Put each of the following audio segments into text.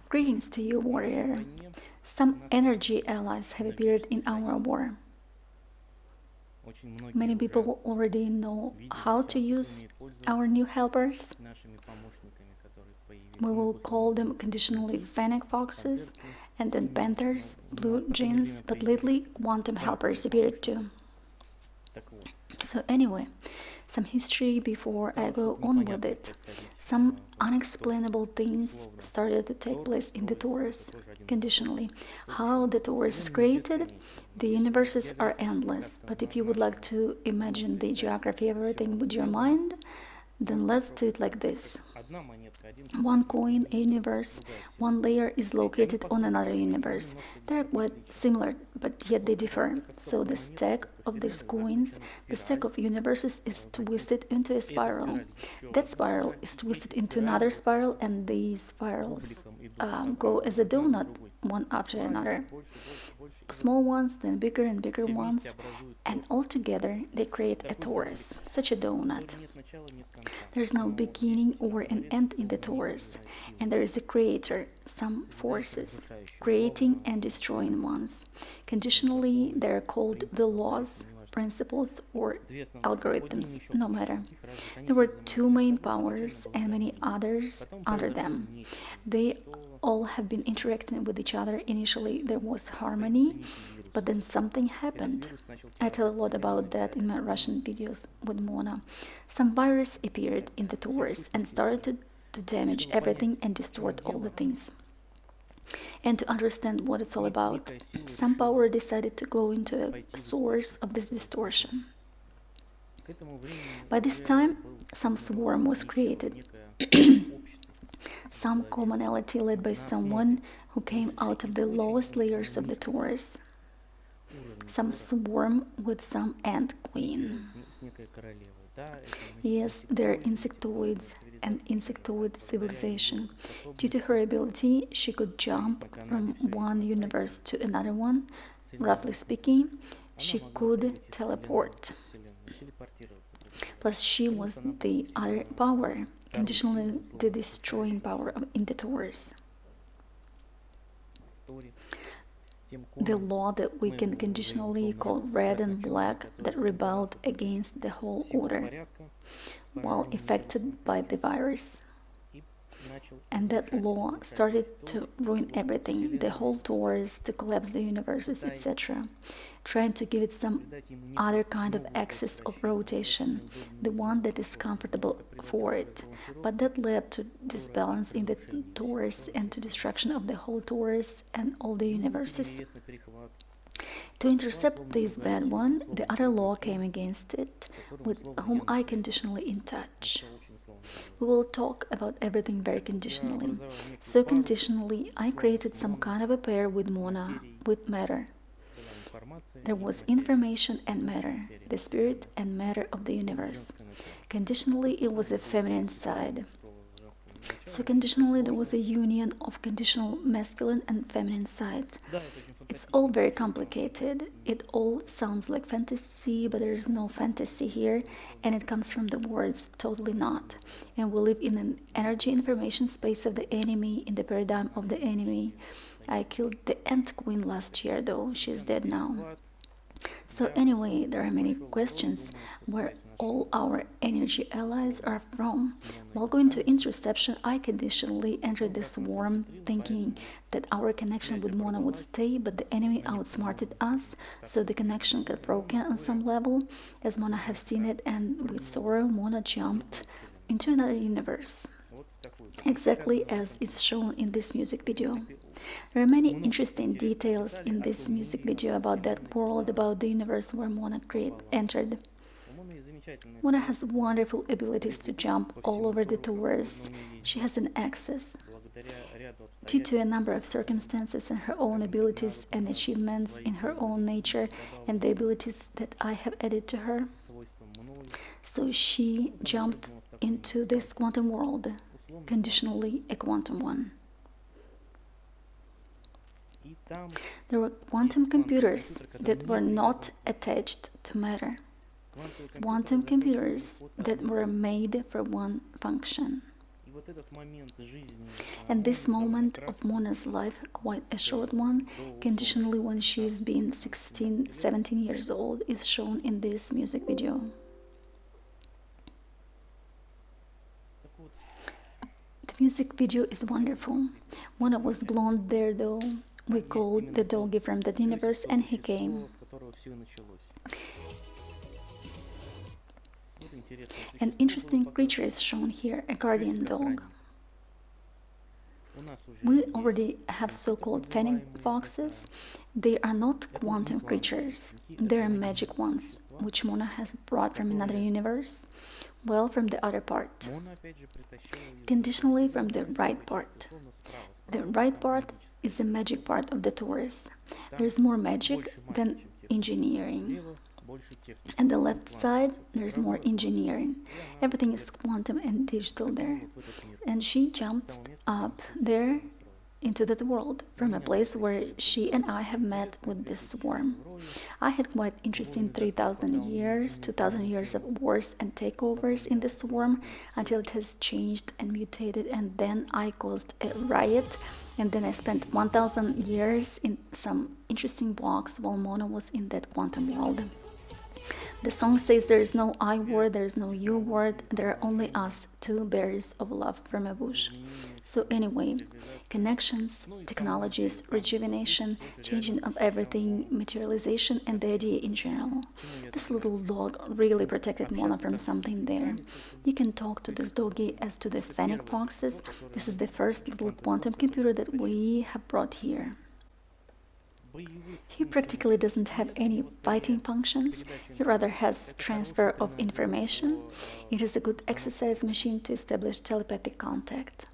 Greetings to you, warrior. Some energy allies have appeared in our war. Many people already know how to use our new helpers. We will call them conditionally fennec foxes, and then panthers, blue jeans, but lately quantum helpers appeared too. So anyway, some history before I go on with it. Some unexplainable things started to take place in the Taurus, conditionally. How the Taurus is created? The universes are endless, but if you would like to imagine the geography of everything with your mind, then let's do it like this. One coin, a universe, one layer is located on another universe. They're quite similar, but yet they differ. So the stack of these coins, the stack of universes is twisted into a spiral. That spiral is twisted into another spiral, and these spirals go as a donut, one after another. Small ones, then bigger and bigger ones, and all together they create a torus, such a donut. There's no beginning or an end in the torus, and there is a creator, some forces, creating and destroying ones. Conditionally, they are called the laws, principles, or algorithms, no matter. There were two main powers and many others under them. They all have been interacting with each other. Initially, there was harmony, but then something happened. I tell a lot about that in my Russian videos with Mona. Some virus appeared in the Taurus and started to damage everything and distort all the things. And to understand what it's all about, some power decided to go into a source of this distortion. By this time, some swarm was created, some commonality led by someone who came out of the lowest layers of the Taurus, some swarm with some ant queen. Yes, they're insectoids, an insectoid civilization. Due to her ability, she could jump from one universe to another one. Roughly speaking, she could teleport. Plus, she was the other power, conditionally the destroying power in the Taurus. The law that we can conditionally call red and black that rebelled against the whole order while affected by the virus. And that law started to ruin everything, the whole Taurus, to collapse the universes, etc., trying to give it some other kind of axis of rotation, the one that is comfortable for it. But that led to disbalance in the Taurus and to destruction of the whole Taurus and all the universes. To intercept this bad one, the other law came against it, with whom I conditionally in touch. We will talk about everything very conditionally. So conditionally, I created some kind of a pair with Mona, with matter. There was information and matter, the spirit and matter of the universe. Conditionally, it was the feminine side. So conditionally, there was a union of conditional masculine and feminine side. It's all very complicated. It all sounds like fantasy, but there is no fantasy here, and it comes from the words totally not. And we live in an energy information space of the enemy, in the paradigm of the enemy. I killed the Ant Queen last year, though she's dead now. So anyway, there are many questions where all our energy allies are from. While going to interception, I conditionally entered the swarm thinking that our connection with Mona would stay, but the enemy outsmarted us, so the connection got broken on some level, as Mona have seen it, and with sorrow, Mona jumped into another universe, exactly as it's shown in this music video. There are many interesting details in this music video about that world, about the universe where Mona entered. Mona has wonderful abilities to jump all over the Taurus. She has an access. Due to a number of circumstances and her own abilities and achievements in her own nature and the abilities that I have added to her, so she jumped into this quantum world, conditionally a quantum one. There were quantum computers that were not attached to matter. Quantum computers that were made for one function. And this moment of Mona's life, quite a short one, conditionally when she's been 16, 17 years old, is shown in this music video. The music video is wonderful. Mona was blonde there though. We called the doggy from that universe and he came. An interesting creature is shown here, a guardian dog. We already have so-called fennec foxes. They are not quantum creatures. They are magic ones, which Mona has brought from another universe. Well, from the other part. Conditionally from the right part. The right part is the magic part of the Taurus. There is more magic than engineering. And the left side, there's more engineering. Everything is quantum and digital there. And she jumped up there into that world from a place where she and I have met with this swarm. I had quite interesting 3,000 years, 2,000 years of wars and takeovers in the swarm until it has changed and mutated, and then I caused a riot, and then I spent 1,000 years in some interesting blocks while Mona was in that quantum world. The song says there is no I word, there is no you word, there are only us, two berries of love from a bush. So anyway, connections, technologies, rejuvenation, changing of everything, materialization, and the idea in general. This little dog really protected Mona from something there. You can talk to this doggy as to the fennec foxes. This is the first little quantum computer that we have brought here. He practically doesn't have any fighting functions, he rather has transfer of information. It is a good exercise machine to establish telepathic contact.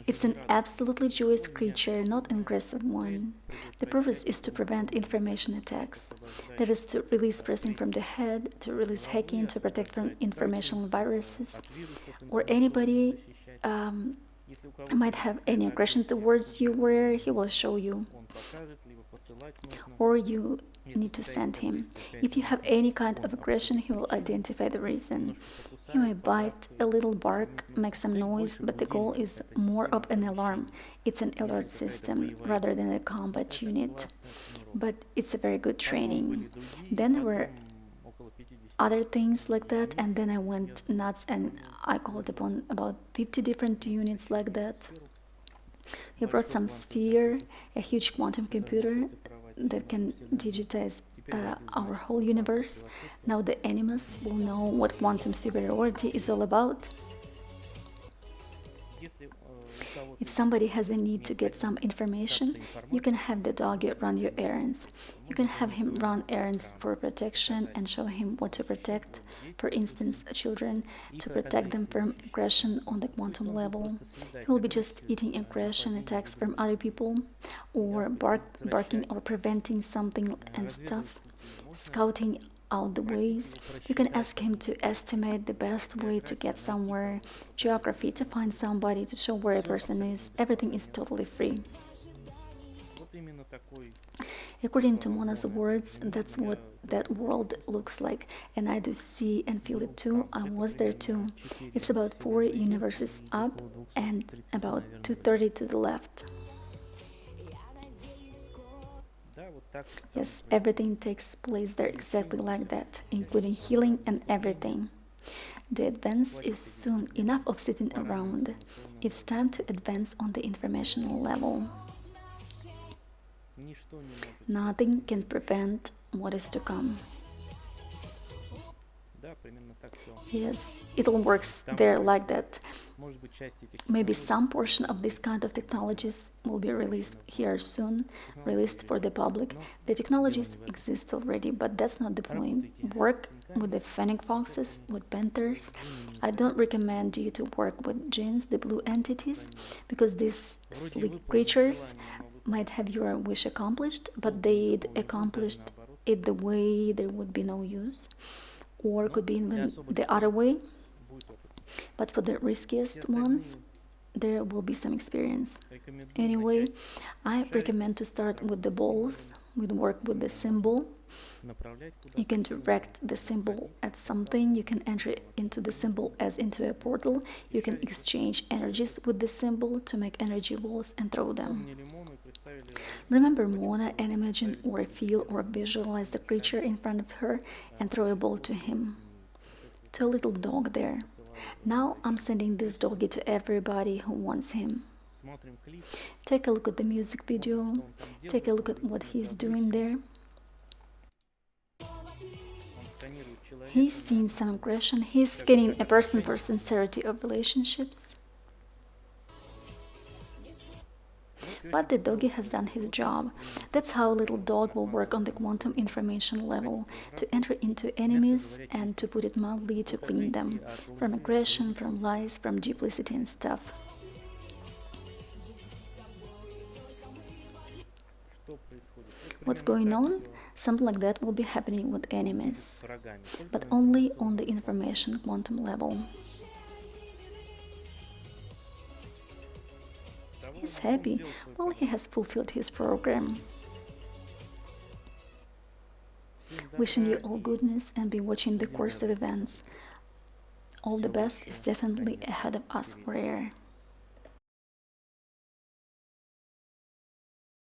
It's an absolutely joyous creature, not an aggressive one. The purpose is to prevent information attacks. That is to release pressing from the head, to release hacking, to protect from informational viruses, or anybody might have any aggression towards you where he will show you. Or you need to send him. If you have any kind of aggression, he will identify the reason. He may bite, a little bark, make some noise, but the goal is more of an alarm. It's an alert system rather than a combat unit. But it's a very good training. Then there were other things like that, and then I went nuts and I called upon about 50 different units like that. He brought some sphere, a huge quantum computer that can digitize our whole universe. Now the animals will know what quantum superiority is all about. If somebody has a need to get some information, you can have the doggy run your errands. You can have him run errands for protection and show him what to protect. For instance, children, to protect them from aggression on the quantum level. He will be just eating aggression attacks from other people, or barking or preventing something and stuff, scouting out the ways. You can ask him to estimate the best way to get somewhere, geography, to find somebody, to show where a person is. Everything is totally free. According to Mona's words, that's what that world looks like, and I do see and feel it too. I was there too. It's about 4 universes up and about 230 to the left. Yes, everything takes place there exactly like that, including healing and everything. The advance is soon. Enough of sitting around. It's time to advance on the informational level. Nothing can prevent what is to come. Yes, it all works there like that. Maybe some portion of this kind of technologies will be released here soon, released for the public. The technologies exist already, but that's not the point. Work with the fennec foxes, with panthers. I don't recommend you to work with jinns, the blue entities, because these sleek creatures might have your wish accomplished, but they'd accomplished it the way there would be no use, or could be even the other way. But for the riskiest ones, there will be some experience. Anyway, I recommend to start with the balls, would work with the symbol. You can direct the symbol at something, you can enter into the symbol as into a portal, you can exchange energies with the symbol to make energy balls and throw them. Remember Mona and imagine or feel or visualize the creature in front of her and throw a ball to him, to a little dog there. Now I'm sending this doggy to everybody who wants him. Take a look at the music video, take a look at what he's doing there. He's seeing some aggression, he's scanning a person for sincerity of relationships. But the doggy has done his job. That's how a little dog will work on the quantum information level, to enter into enemies and, to put it mildly, to clean them from aggression, from lies, from duplicity and stuff. What's going on? Something like that will be happening with enemies, but only on the information quantum level. He's happy. Well, he has fulfilled his program. Wishing you all goodness and be watching the course of events. All the best is definitely ahead of us, warrior.